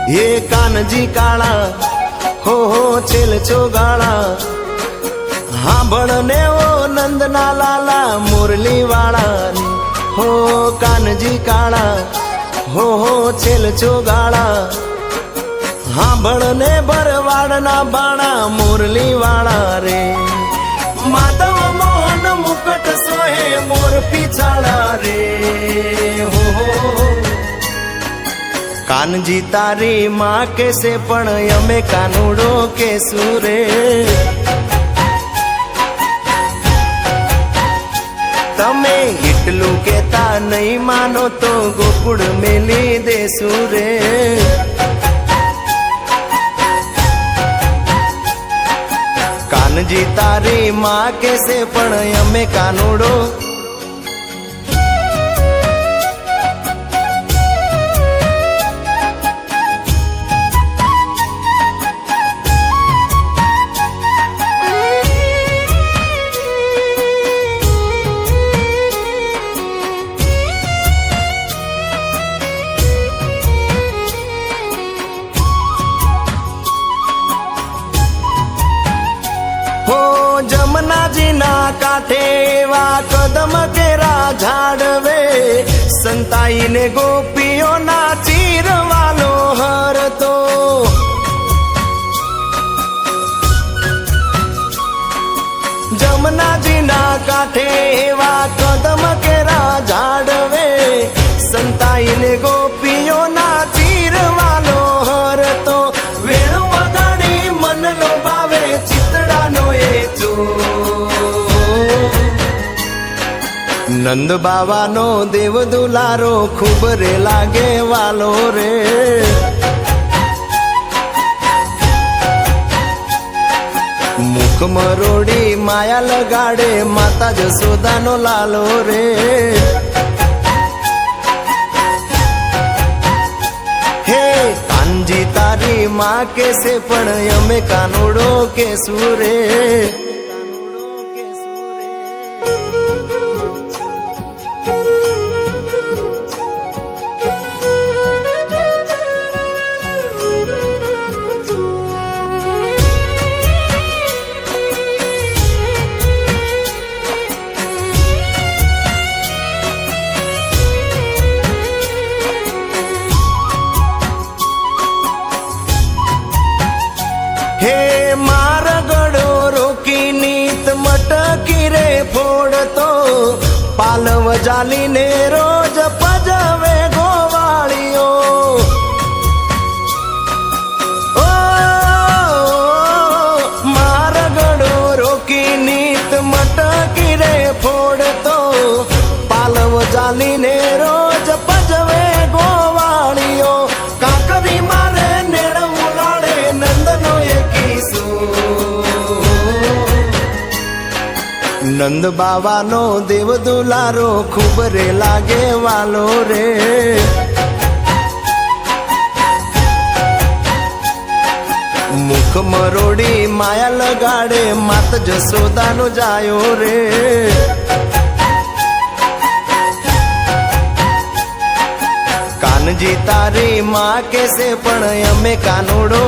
ये कानजी काळा हो छेल चोगाळा हांभळने ओ नंदना लाला मुरली वाळा हो कानजी काळा हो छेल चोगाळा हांभळने भरवाडना बाणा मुरली वाळा रे माधव मोहन मुकट सोहे मोर पिछाड़ा रे हो कानजी तारी माँ कैसे पण यमे कानूडो के सूरे तमे इटलू केता नहीं मानो तो गोकुड़ मेली दे सूरे कानजी तारी माँ कैसे पण यमे कानूडो जमुना जी ना काठे वा कदम केरा झाड़वे संताई ने गोपियों ना चीर वालो हर तो जमुना जी ना काठे वा कदम केरा झाड़वे संताई ने गोपियों ना चीर वालो हर तो वेणु वगाड़ी मन लो भावे चितड़ा नो नंद बाबा नो देव दुलारो खूब रे लागे वालो रे मुख मरोड़ी माया लगाड़े माता जसोदा नो लालो रे हे कांजी तारी माँ कैसे पण यमे कानूडो के सूरे हे मार गड़ो रोकी नीत मटकी रे फोड़तो पालव जाली ने रोज पजवे गोवालियो ओ मार गड़ो रोकी नीत मटकी रे फोड़तो पालव जाली ने रोज पजवे गोवालियो काकरी मारे नेड़ मुलाड़े नंदनो नंद बाबा नो देव दुलारो खूब रे लागे वालो रे मुख मरोड़ी माया लगाड़े मात जसोदा नो जायो रे कानजी तारी माँ कैसे पण यमे कानूडो